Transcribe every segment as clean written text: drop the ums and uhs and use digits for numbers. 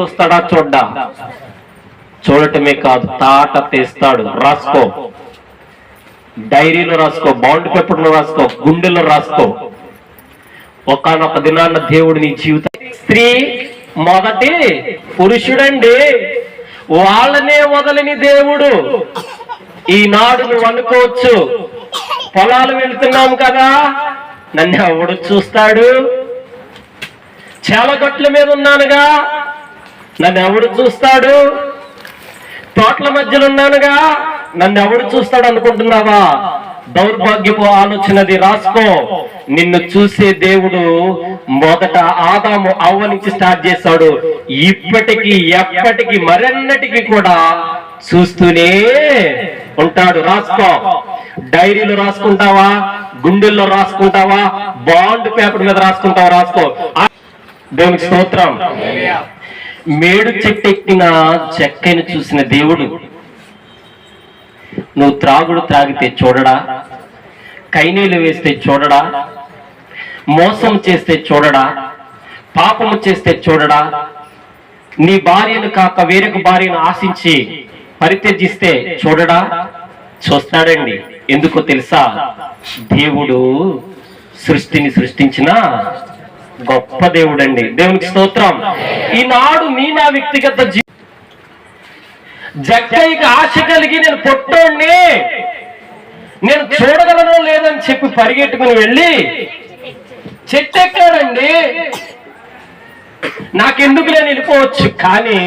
చూస్తాడా చూడ్డా? చూడటమే కాదు, తాట తెస్తాడు. రాసుకో, డైరీలో రాసుకో, బాండ్ పేపర్లో రాసుకో, గుండెల్లో రాసుకో. ఒకానొక దినాన్న దేవుడు నీ జీవితం, స్త్రీ మొదటి పురుషుడండి, వాళ్ళనే వదలని దేవుడు. ఈనాడు నువ్వు అనుకోవచ్చు, పొలాలు వెళ్తున్నాం కదా, నన్ను ఎవడు చూస్తాడు? చాలా గట్ల మీద ఉన్నానుగా, నన్ను ఎవడు చూస్తాడు? తోటల మధ్యలో ఉన్నానుగా, నన్ను ఎవడు చూస్తాడు అనుకుంటున్నావా? దౌర్భాగ్యపు ఆలోచనది. రాసుకో, నిన్ను చూసే దేవుడు మొదట ఆదాము అవ్వ నుంచి స్టార్ట్ చేశాడు. ఇప్పటికీ ఎప్పటికీ మరెన్నటికి కూడా చూస్తూనే ఉంటాడు. రాసుకో, డైరీలో రాసుకుంటావా, గుండెల్లో రాసుకుంటావా, బాండ్ పేపర్ మీద రాసుకుంటావా? రాసుకో. దేవునికి స్తోత్రం. మేడు చెట్టెక్కిన చెక్కని చూసిన దేవుడు నువ్వు త్రాగుడు త్రాగితే చూడడా? కైనీలు వేస్తే చూడడా? మోసం చేస్తే చూడడా? పాపము చేస్తే చూడడా? నీ భార్యను కాక వేరొక భార్యను ఆశించి పరిత్యజిస్తే చూడడా? చూస్తాడండి. ఎందుకో తెలుసా? దేవుడు సృష్టిని సృష్టించిన గొప్ప దేవుడండి. దేవునికి స్తోత్రం. ఈనాడు నా వ్యక్తిగత జక్కయ్యకి ఆశ కలిగి నేను పొట్టోడిని, నేను చూడగలను లేదని చెప్పి పరిగెట్టుకుని వెళ్ళి చెట్టెక్కాడండి. నాకెందుకు నేను వెళ్ళిపోవచ్చు, కానీ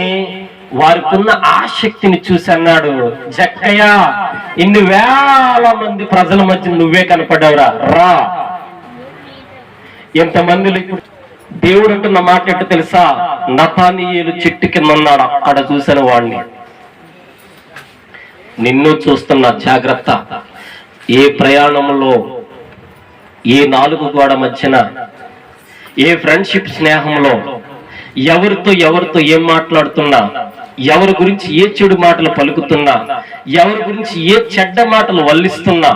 వారికి ఉన్న ఆసక్తిని చూసి అన్నాడు, జక్కయ్య, ఇన్ని వేల మంది ప్రజల మధ్య నువ్వే కనపడ్డావురా, రా. ఎంతమందిలో ఇప్పుడు దేవుడు అంటున్న మాట ఎట్టు తెలుసా? నతానీయేలు చెట్టు కింద ఉన్నాడు, అక్కడ చూసిన వాడిని. నిన్ను చూస్తున్నా, జాగ్రత్త. ఏ ప్రయాణంలో, ఏ నాలుగు గోడ మధ్యన, ఏ ఫ్రెండ్షిప్ స్నేహంలో ఎవరితో ఏం మాట్లాడుతున్నా, ఎవరి గురించి ఏ చెడు మాటలు పలుకుతున్నా, ఎవరి గురించి ఏ చెడ్డ మాటలు వల్లిస్తున్నా,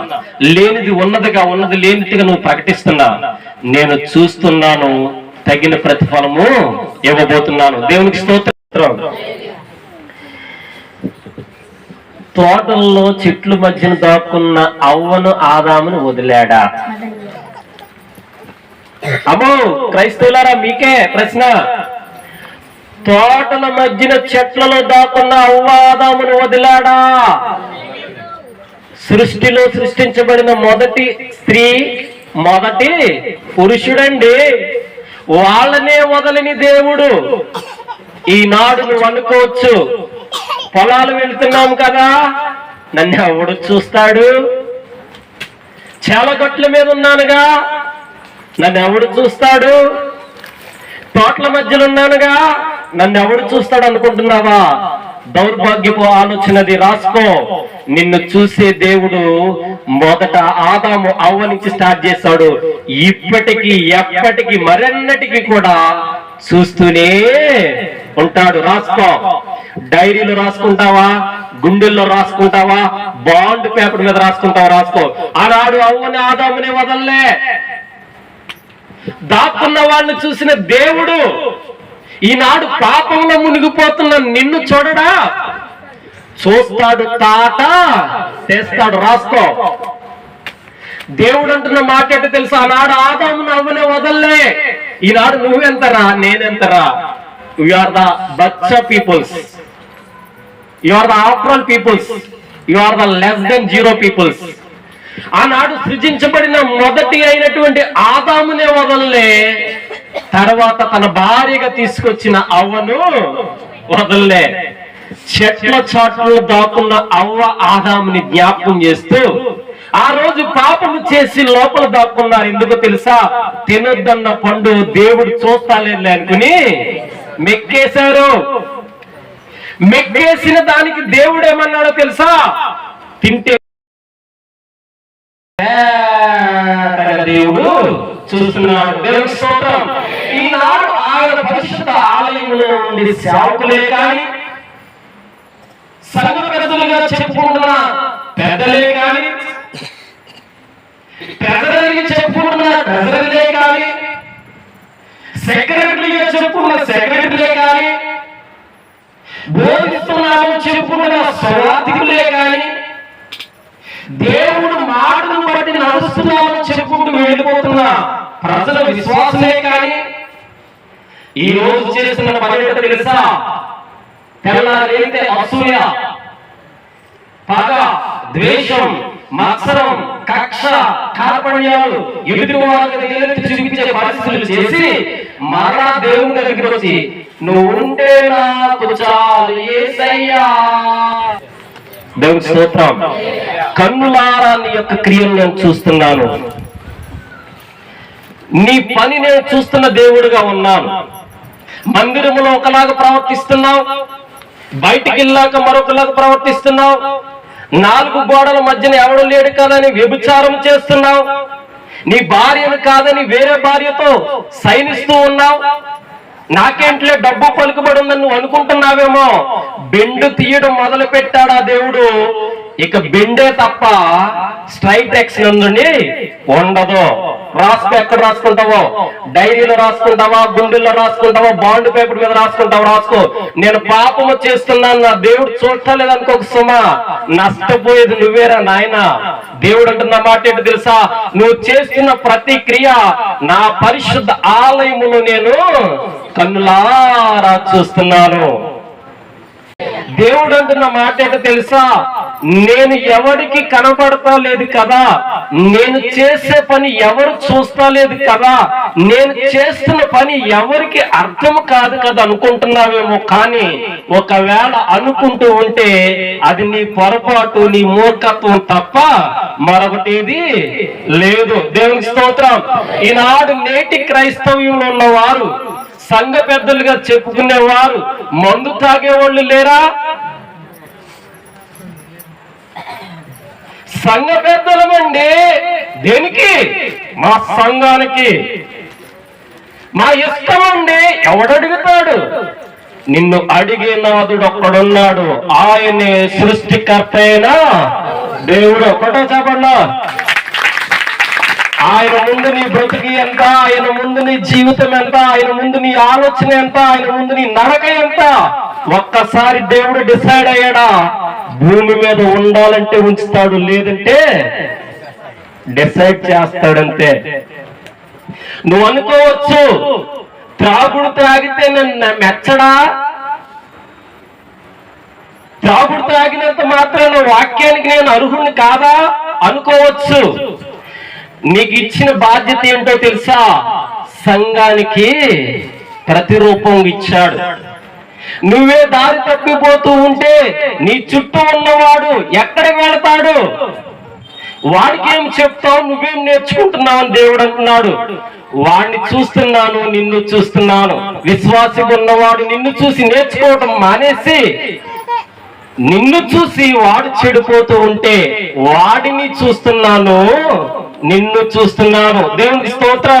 లేనిది ఉన్నదిగా ఉన్నది లేనిదిగా నువ్వు ప్రకటిస్తున్నా, నేను చూస్తున్నాను, తగిన ప్రతిఫలము ఇవ్వబోతున్నాను. దేవునికి స్తోత్రం. తోటల్లో చెట్ల మధ్యన దాక్కున్న అవ్వను ఆదామును వదిలాడా? అమ్మో క్రైస్తవులారా, మీకే ప్రశ్న. తోటల మధ్యన చెట్లలో దాక్కున్న అవ్వ ఆదామును వదిలాడా? సృష్టిలో సృష్టించబడిన మొదటి స్త్రీ, మొదటి పురుషుడండి, వాళ్ళనే వదలని దేవుడు. ఈనాడు నువ్వు అనుకోవచ్చు, పొలాలు వెళ్తున్నాం కదా, నన్ను ఎవడు చూస్తాడు? చాలా గట్ల మీద ఉన్నానుగా, నన్ను ఎవడు చూస్తాడు? తోటల మధ్యలో ఉన్నానుగా, నన్ను ఎవడు చూస్తాడు అనుకుంటున్నావా? దౌర్భాగ్యపు ఆలోచనది. రాసుకో, నిన్ను చూసే దేవుడు మొదట ఆదాము అవ్వ నుంచి స్టార్ట్ చేశాడు. ఇప్పటికీ ఎప్పటికీ మరెన్నటికి కూడా చూస్తూనే ఉంటాడు. రాసుకో, డైరీలో రాసుకుంటావా, గుండెల్లో రాసుకుంటావా, బాండ్ పేపర్ మీద రాసుకుంటావా? రాసుకో. ఆనాడు అవ్వని ఆదాముని వదల్లే, దాక్కున్న వాళ్ళని చూసిన దేవుడు ఈనాడు పాపంలో మునిగిపోతున్న నిన్ను చూడడా? చూస్తాడు, తాట తెస్తాడు. రాసుకో. దేవుడు అంటున్న మాట ఏంటో తెలుసా? ఆనాడు ఆదామును అవ్వనే వదల్లే, ఈనాడు నువ్వెంతరా, నేనెంతరా? యు ఆర్ ద బచ్చ peoples, you are the after peoples, you are the less than zero peoples. ఆనాడు సృజించబడిన మొదటి అయినటువంటి ఆదామునే వదల్లే, తర్వాత తన భార్యగా తీసుకొచ్చిన అవ్వను వదల్లే. చెట్ల చాట్లు దాక్కున్న అవ్వ ఆదాముని జ్ఞాపకం చేస్తూ ఆ రోజు పాపము చేసి లోపల దాక్కున్నారు. ఎందుకో తెలుసా? తినొద్దన్న పండు దేవుడు చూస్తాలేదులే అనుకుని మెక్కేశారు. మెక్కేసిన దానికి దేవుడు ఏమన్నాడో తెలుసా? తింటే దేవుడు చూస్తున్నాడు. దేవుని స్తోత్రం. ఈనాడు ఆయన పరిశుద్ధ ఆలయంలో ఉండి సేవకులే కానీ, సంఘ పెద్దలుగా చెప్పుకుంటున్న పెద్దలే కానీ, పెద్దలకి చెప్పుకుంటున్న పెద్దలే కానీ, సెక్రటరీగా చెప్పుకున్న సెక్రటరీలే కానీ, చెప్పుకున్న స్వార్థికులే కానీ దేవుడు మాటను బట్టి నడుస్తున్నామని చెప్పుకుంటూ వెళ్ళిపోతున్న ప్రజల విశ్వాసమే కానీ ఈ రోజు చేస్తున్న పని ఏంటో తెలుసా? తెల్లారైతే అసూయ, పగ, ద్వేషం, మత్సరం, కక్ష, కార్పణ్యాలు, ఎదుటి వాళ్ళకి వేలెత్తి చూపించే పరిస్థితులు చేసి మరలా దేవుని దగ్గరికి వచ్చి నువ్వు ఉంటే నాకు చాలు యేసయ్యా. దేవుని స్తోత్రం. కన్నులారా నీ యొక్క క్రియలు నేను చూస్తున్నాను, నీ పని నేను చూస్తున్న దేవుడిగా ఉన్నాను. మందిరములో ఒకలాగా ప్రవర్తిస్తున్నావు, బయటికి వెళ్ళాక మరొకలాగా ప్రవర్తిస్తున్నావు. 4 గోడల మధ్యన ఎవడు లేడు కాదని వ్యభిచారం చేస్తున్నావు. నీ భార్యను కాదని వేరే భార్యతో సైనిస్తూ ఉన్నావు. నాకేంట్లే డబ్బు పలుకుబడి ఉందని నువ్వు అనుకుంటున్నావేమో. బెండు తీయడం మొదలు పెట్టాడా దేవుడు. ఇక బెండే తప్ప స్ట్రైట్ ఎక్స్ నుండి ఉండదు. రాసుకో, ఎక్కడ రాసుకుంటావో, డైరీలో రాసుకుంటావా, గుండెల్లో రాసుకుంటావా, బాండ్ పేపర్ మీద రాసుకుంటావా, రాసుకో. నేను పాపము చేస్తున్నాను, నా దేవుడు చూడలేదు అనుకోక సుమా, నష్టపోయేది నువ్వేరా నాయన. దేవుడు అంటున్న మాట ఏంటి తెలుసా? నువ్వు చేస్తున్న ప్రతి క్రియ నా పరిశుద్ధ ఆలయములో నేను కన్నులారా చూస్తున్నాను. దేవుడు అంటున్న మాట ఏంటో తెలుసా? నేను ఎవరికి కనపడతా లేదు కదా, నేను చేసే పని ఎవరు చూస్తా లేదు కదా, నేను చేస్తున్న పని ఎవరికి అర్థం కాదు కదా అనుకుంటున్నావేమో. కానీ ఒకవేళ అనుకుంటూ ఉంటే అది నీ పొరపాటు, నీ మూర్ఖత్వం తప్ప మరొకటి లేదు. దేవుని స్తోత్రం. ఈనాడు నేటి క్రైస్తవ్యంలో ఉన్నవారు, సంఘ పెద్దలుగా చెప్పుకునేవారు మందు తాగేవాళ్ళు లేరా? సంఘ పెద్దలమండి. దేనికి? మా సంఘానికి. మా ఇష్టం అండి. ఎవడడుగుతాడు? నిన్ను అడిగే నాదుడు ఒక్కడున్నాడు, ఆయనే సృష్టికర్త అయిన దేవుడు. ఒక్కటో చెప్పండి. ఆయన ముందు నీ బ్రతికి ఎంత, ఆయన ముందు నీ జీవితం ఎంత, ఆయన ముందు నీ ఆలోచన ఎంత, ఆయన ముందు నీ నడక ఎంత. ఒక్కసారి దేవుడు డిసైడ్ అయ్యాడా, భూమి మీద ఉండాలంటే ఉంచుతాడు, లేదంటే డిసైడ్ చేస్తాడంతే. నువ్వు అనుకోవచ్చు, త్రాగుడు త్రాగితే నన్ను మెచ్చడా, త్రాగుడు త్రాగినంత మాత్రాన వాక్యానికి నేను అర్హుని కాదా అనుకోవచ్చు. నీకు ఇచ్చిన బాధ్యత ఏంటో తెలుసా? సంఘానికి ప్రతిరూపం ఇచ్చాడు. నువ్వే దారి తప్పిపోతూ ఉంటే నీ చుట్టూ ఉన్నవాడు ఎక్కడికి వెళతాడు? వాడికి ఏం చెప్తావు, నువ్వేం నేర్చుకుంటున్నావు అని దేవుడు అంటున్నాడు. వాడిని చూస్తున్నాను, నిన్ను చూస్తున్నాను. విశ్వాసిగా ఉన్నవాడు నిన్ను చూసి నేర్చుకోవడం మానేసి నిన్ను చూసి వాడు చెడిపోతూ ఉంటే వాడిని చూస్తున్నాను, నిన్ను చూస్తున్నాను. దేవునికి స్తోత్రం.